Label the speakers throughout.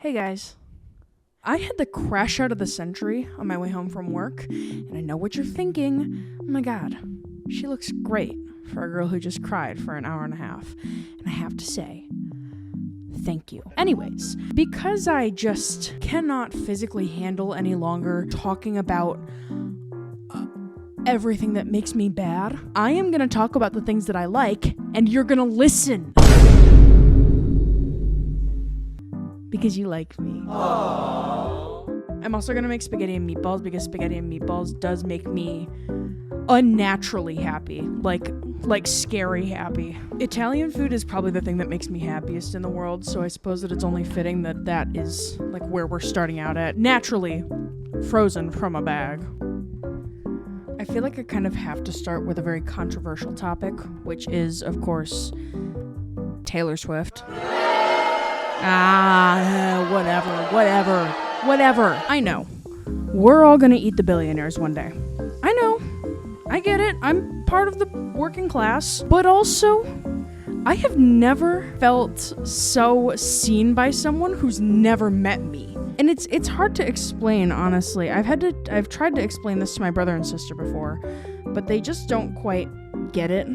Speaker 1: Hey guys. I had the crash out of the century on my way home from work, and I know what you're thinking. Oh my god, she looks great for a girl who just cried for an hour and a half. And I have to say, thank you. Anyways, because I just cannot physically handle any longer talking about everything that makes me bad, I am gonna talk about the things that I like, and you're gonna listen. Because you like me. Aww. I'm also gonna make spaghetti and meatballs because spaghetti and meatballs does make me unnaturally happy. Like scary happy. Italian food is probably the thing that makes me happiest in the world, so I suppose that it's only fitting that that is like where we're starting out at. Naturally, frozen from a bag. I feel like I kind of have to start with a very controversial topic, which is, of course, Taylor Swift. Whatever. I know. We're all gonna eat the billionaires one day. I know. I get it. I'm part of the working class. But also, I have never felt so seen by someone who's never met me. And it's hard to explain, honestly. I've tried to explain this to my brother and sister before, but they just don't quite get it.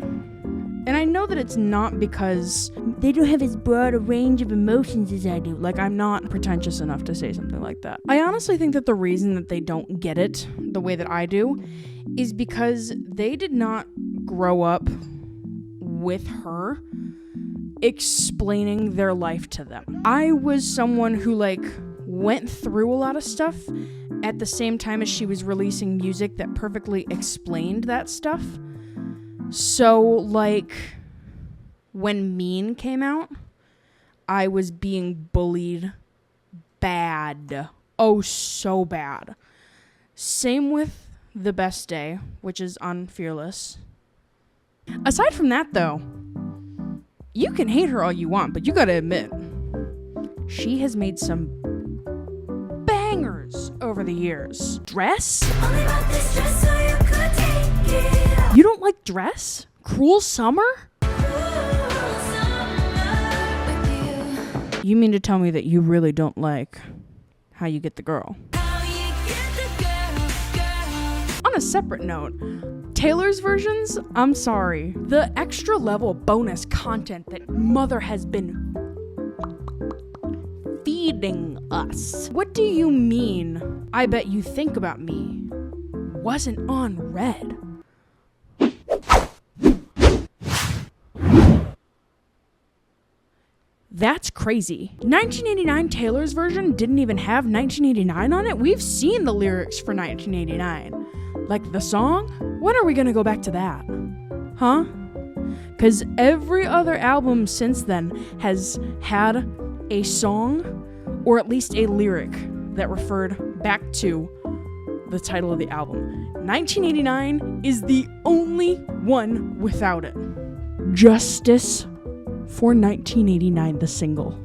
Speaker 1: And I know that it's not because they don't have as broad a range of emotions as I do. Like, I'm not pretentious enough to say something like that. I honestly think that the reason that they don't get it the way that I do is because they did not grow up with her explaining their life to them. I was someone who, went through a lot of stuff at the same time as she was releasing music that perfectly explained that stuff. So, when Mean came out, I was being bullied bad. Oh, so bad. Same with The Best Day, which is on Fearless. Aside from that, though, you can hate her all you want, but you gotta admit, she has made some bangers over the years. Dress? Only about this dress so you could take it off. You don't like Dress? Cruel Summer? You mean to tell me that you really don't like How You Get the Girl? On a separate note, Taylor's versions, I'm sorry. The extra level bonus content that Mother has been feeding us. What do you mean, I Bet You Think About Me wasn't on Red? That's crazy. 1989 Taylor's version didn't even have 1989 on it? We've seen the lyrics for 1989. Like the song? When are we gonna go back to that? Huh? Because every other album since then has had a song or at least a lyric that referred back to the title of the album. 1989 is the only one without it. Justice for 1989, the single.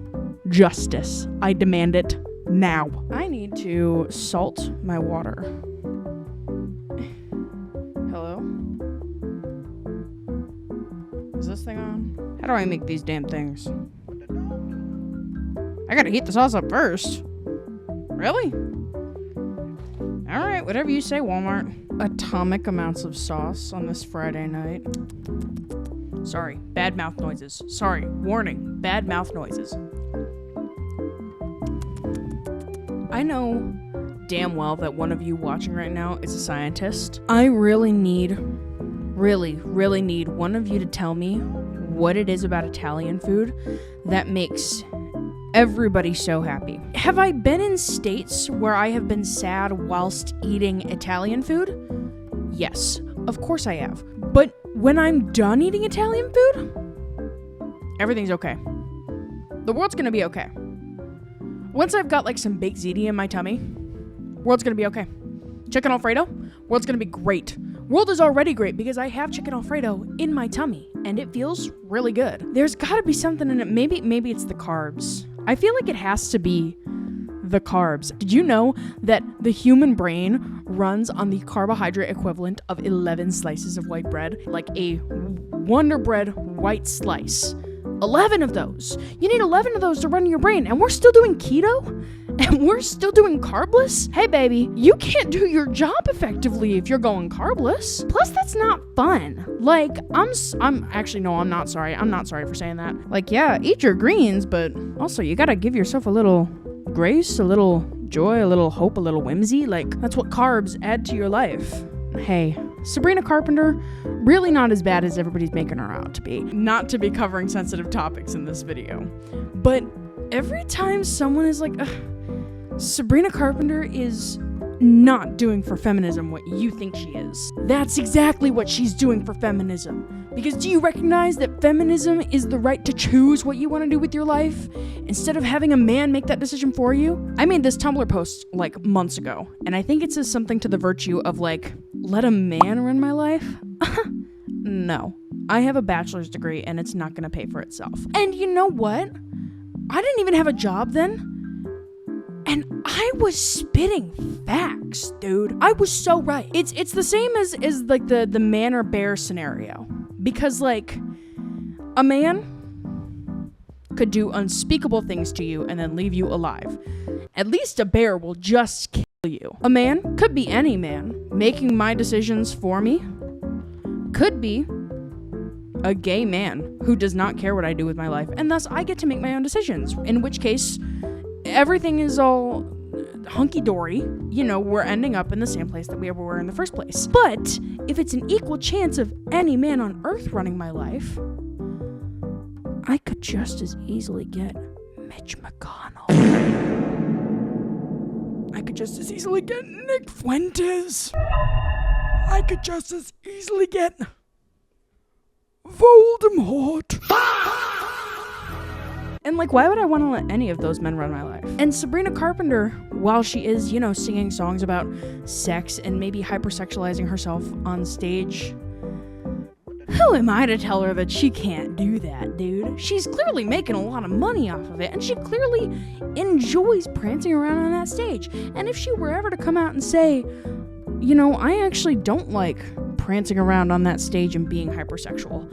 Speaker 1: Justice. I demand it now. I need to salt my water. Hello? Is this thing on? How do I make these damn things? I gotta heat the sauce up first. Really? Alright, whatever you say, Walmart. Atomic amounts of sauce on this Friday night. Sorry, bad mouth noises. Sorry, warning, bad mouth noises. I know damn well that one of you watching right now is a scientist. I really need one of you to tell me what it is about Italian food that makes everybody so happy. Have I been in states where I have been sad whilst eating Italian food? Yes, of course I have. But when I'm done eating Italian food, everything's okay. The world's gonna be okay. Once I've got some baked ziti in my tummy, world's gonna be okay. Chicken Alfredo, world's gonna be great. World is already great because I have chicken Alfredo in my tummy and it feels really good. There's gotta be something in it. Maybe it's the carbs. I feel like it has to be the carbs. Did you know that the human brain runs on the carbohydrate equivalent of 11 slices of white bread? Like a Wonder Bread white slice 11 of those. You need 11 of those to run your brain, and we're still doing keto? And we're still doing carbless? Hey baby, you can't do your job effectively if you're going carbless. Plus, that's not fun. Like, I'm actually, no, I'm not sorry. I'm not sorry for saying that. Like, yeah, eat your greens, but also you gotta give yourself a little grace, a little joy, a little hope, a little whimsy. Like, that's what carbs add to your life. Hey, Sabrina Carpenter, really not as bad as everybody's making her out to be. Not to be covering sensitive topics in this video, but every time someone is like, Sabrina Carpenter is not doing for feminism what you think she is. That's exactly what she's doing for feminism. Because do you recognize that feminism is the right to choose what you want to do with your life instead of having a man make that decision for you? I made this Tumblr post like months ago, and I think it says something to the virtue of like, let a man run my life? No. I have a bachelor's degree and it's not gonna pay for itself. And you know what? I didn't even have a job then. And I was spitting facts, dude. I was so right. It's the same as like the man or bear scenario. Because like, a man could do unspeakable things to you and then leave you alive. At least a bear will just kill you. A man could be any man. Making my decisions for me could be a gay man who does not care what I do with my life, and thus I get to make my own decisions, in which case everything is all hunky-dory. You know, we're ending up in the same place that we ever were in the first place. But if it's an equal chance of any man on earth running my life, I could just as easily get Mitch McConnell. I could just as easily get Nick Fuentes. I could just as easily get Voldemort. And like, why would I want to let any of those men run my life? And Sabrina Carpenter, while she is, you know, singing songs about sex and maybe hypersexualizing herself on stage, who am I to tell her that she can't do that, dude? She's clearly making a lot of money off of it, and she clearly enjoys prancing around on that stage. And if she were ever to come out and say, you know, I actually don't like prancing around on that stage and being hypersexual,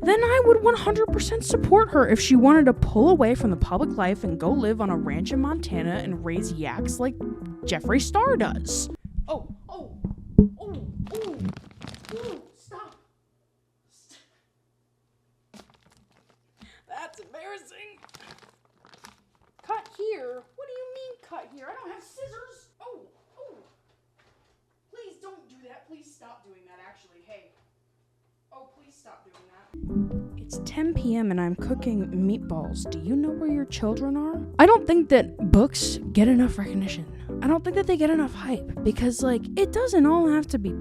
Speaker 1: then I would 100% support her if she wanted to pull away from the public life and go live on a ranch in Montana and raise yaks like Jeffree Star does. Oh, stop. That's embarrassing. Cut here? What do you mean cut here? I don't have scissors. Oh. Please don't do that. Please stop doing that, actually. Hey. Oh, please stop doing that. It's 10 p.m. and I'm cooking meatballs. Do you know where your children are? I don't think that books get enough recognition. I don't think that they get enough hype because, like, it doesn't all have to be...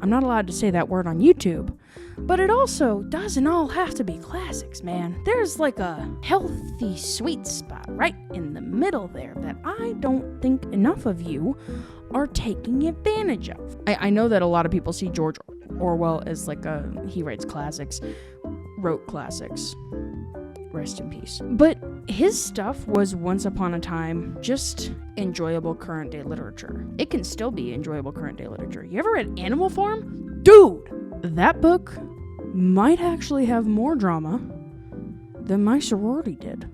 Speaker 1: I'm not allowed to say that word on YouTube, but it also doesn't all have to be classics, man. There's like a healthy sweet spot right in the middle there that I don't think enough of you are taking advantage of. I know that a lot of people see George Orwell as like he wrote classics. Rest in peace. But his stuff was once upon a time just enjoyable current day literature. It can still be enjoyable current day literature. You ever read Animal Farm? Dude! That book might actually have more drama than my sorority did.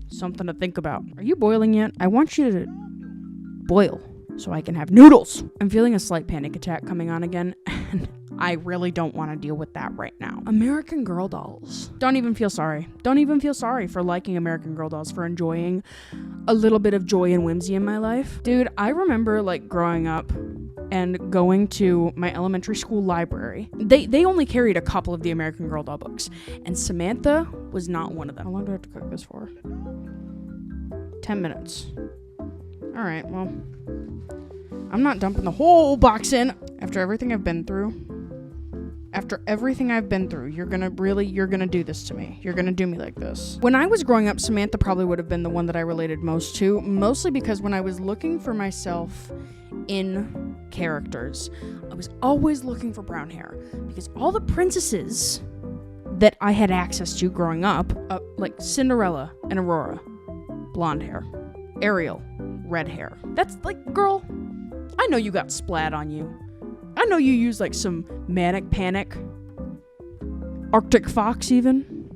Speaker 1: Something to think about. Are you boiling yet? I want you to boil so I can have noodles. I'm feeling a slight panic attack coming on again, and I really don't want to deal with that right now. American Girl dolls. Don't even feel sorry. Don't even feel sorry for liking American Girl dolls, for enjoying a little bit of joy and whimsy in my life. Dude, I remember like growing up and going to my elementary school library. They only carried a couple of the American Girl doll books, and Samantha was not one of them. How long do I have to cook this for? 10 minutes. All right, well, I'm not dumping the whole box in. After everything I've been through, you're gonna do this to me. You're gonna do me like this. When I was growing up, Samantha probably would have been the one that I related most to, mostly because when I was looking for myself in characters, I was always looking for brown hair, because all the princesses that I had access to growing up, like Cinderella and Aurora, blonde hair. Ariel, red hair. That's like, girl, I know you got splat on you. I know you use like some Manic Panic, Arctic Fox even.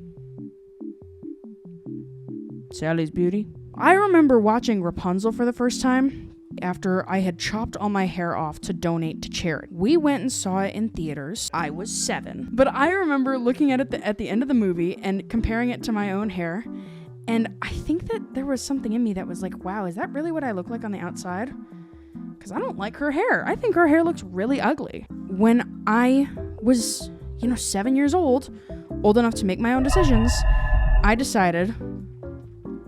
Speaker 1: Sally's Beauty. I remember watching Rapunzel for the first time after I had chopped all my hair off to donate to charity. We went and saw it in theaters. I was 7. But I remember looking at it at the end of the movie and comparing it to my own hair. And I think that there was something in me that was like, wow, is that really what I look like on the outside? Because I don't like her hair. I think her hair looks really ugly. When I was, 7 years old enough to make my own decisions, I decided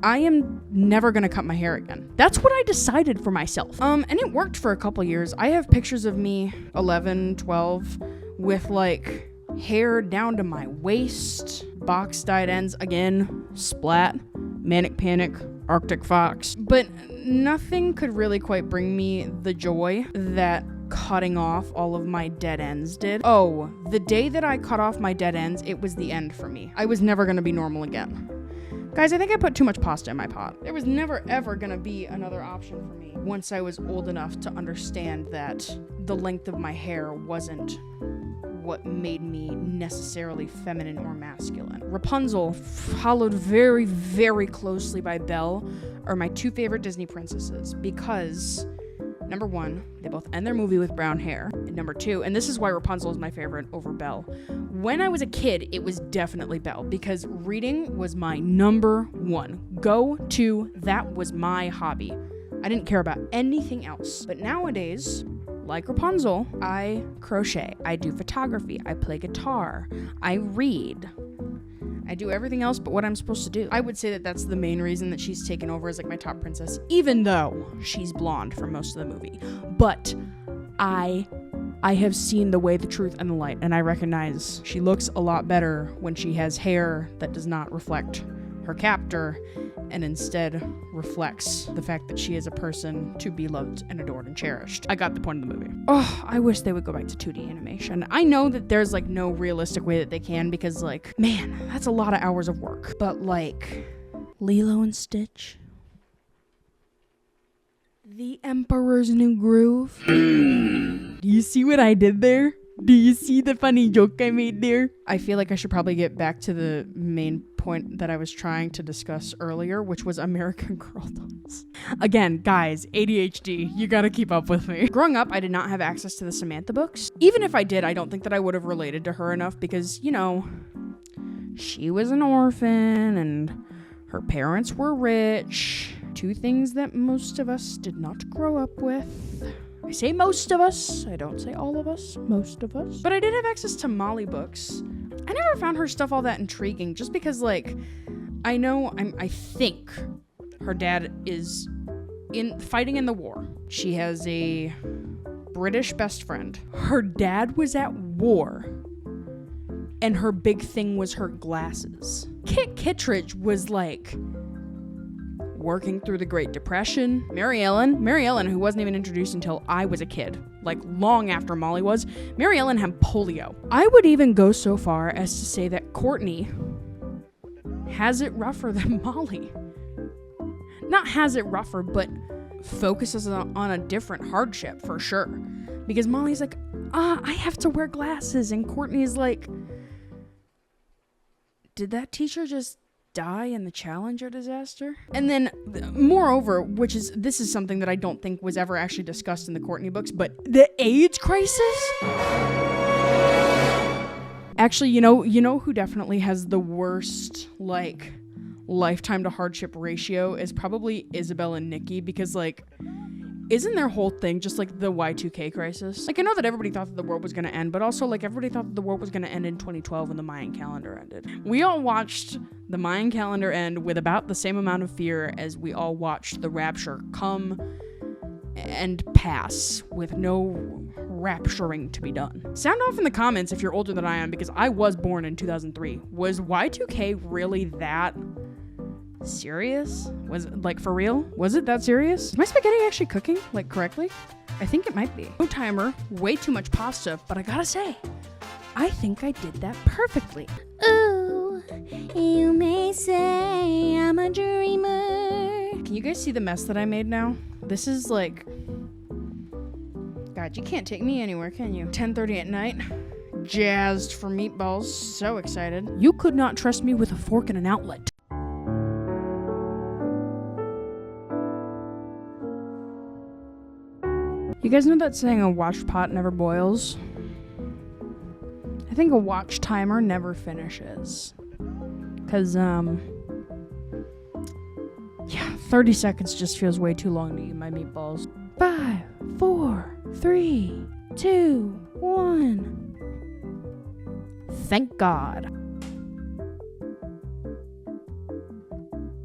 Speaker 1: I am never gonna cut my hair again. That's what I decided for myself. And it worked for a couple years. I have pictures of me 11, 12 with like hair down to my waist, box dyed ends, again, splat, Manic Panic, Arctic Fox. But nothing could really quite bring me the joy that cutting off all of my dead ends did. Oh, the day that I cut off my dead ends, it was the end for me. I was never gonna be normal again. Guys, I think I put too much pasta in my pot. There was never ever gonna be another option for me once I was old enough to understand that the length of my hair wasn't what made me necessarily feminine or masculine. Rapunzel, followed very, very closely by Belle, are my 2 favorite Disney princesses because, number 1, they both end their movie with brown hair. And number 2, and this is why Rapunzel is my favorite over Belle. When I was a kid, it was definitely Belle because reading was my number 1 go-to. That was my hobby. I didn't care about anything else. But nowadays, like Rapunzel, I crochet, I do photography, I play guitar, I read. I do everything else but what I'm supposed to do. I would say that that's the main reason that she's taken over as like my top princess, even though she's blonde for most of the movie. But I have seen the way, the truth, and the light, and I recognize she looks a lot better when she has hair that does not reflect her captor and instead reflects the fact that she is a person to be loved and adored and cherished. I got the point of the movie. Oh, I wish they would go back to 2D animation. I know that there's like no realistic way that they can because like, man, that's a lot of hours of work. But like Lilo and Stitch, The Emperor's New Groove. Do you see what I did there? Do you see the funny joke I made there? I feel like I should probably get back to the main point that I was trying to discuss earlier, which was American Girl dolls. Again, guys, ADHD, you gotta keep up with me. Growing up, I did not have access to the Samantha books. Even if I did, I don't think that I would have related to her enough because, she was an orphan and her parents were rich. 2 things that most of us did not grow up with. I say most of us. I don't say all of us. Most of us. But I did have access to Molly books. I never found her stuff all that intriguing just because, like, I think her dad is fighting in the war. She has a British best friend. Her dad was at war. And her big thing was her glasses. Kit Kittredge was, like, working through the Great Depression. Mary Ellen, who wasn't even introduced until I was a kid, like long after Molly was, Mary Ellen had polio. I would even go so far as to say that Courtney has it rougher than Molly. Not has it rougher, but focuses on a different hardship for sure. Because Molly's like, I have to wear glasses, and Courtney's like, did that teacher just die in the Challenger disaster? And then, moreover, this is something that I don't think was ever actually discussed in the Courtney books, but the AIDS crisis? Actually, you know who definitely has the worst, like, lifetime to hardship ratio is probably Isabel and Nikki, because, like, isn't their whole thing just like the Y2K crisis? Like, I know that everybody thought that the world was going to end, but also, like, everybody thought that the world was going to end in 2012 when the Mayan calendar ended. We all watched the Mayan calendar end with about the same amount of fear as we all watched the rapture come and pass with no rapturing to be done. Sound off in the comments if you're older than I am, because I was born in 2003. Was Y2K really that serious? Was it, like, for real? Was it that serious? Is my spaghetti actually cooking, like, correctly? I think it might be. No timer, way too much pasta, but I gotta say, I think I did that perfectly. Ooh, you may say I'm a dreamer. Can you guys see the mess that I made now? This is like... God, you can't take me anywhere, can you? 10:30 at night. Jazzed for meatballs. So excited. You could not trust me with a fork and an outlet. You guys know that saying, a watched pot never boils? I think a watch timer never finishes. Cause, yeah, 30 seconds just feels way too long to eat my meatballs. 5, 4, 3, 2, 1. Thank God.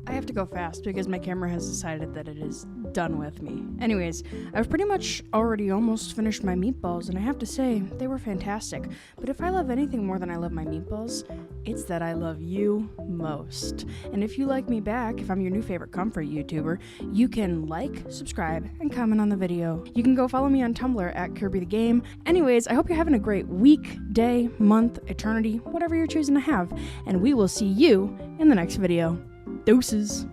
Speaker 1: I have to go fast because my camera has decided that it is done with me. Anyways, I've pretty much already almost finished my meatballs, and I have to say, they were fantastic. But if I love anything more than I love my meatballs, it's that I love you most. And if you like me back, if I'm your new favorite comfort YouTuber, you can like, subscribe, and comment on the video. You can go follow me on Tumblr at Kirby the Game. Anyways, I hope you're having a great week, day, month, eternity, whatever you're choosing to have. And we will see you in the next video. Deuces.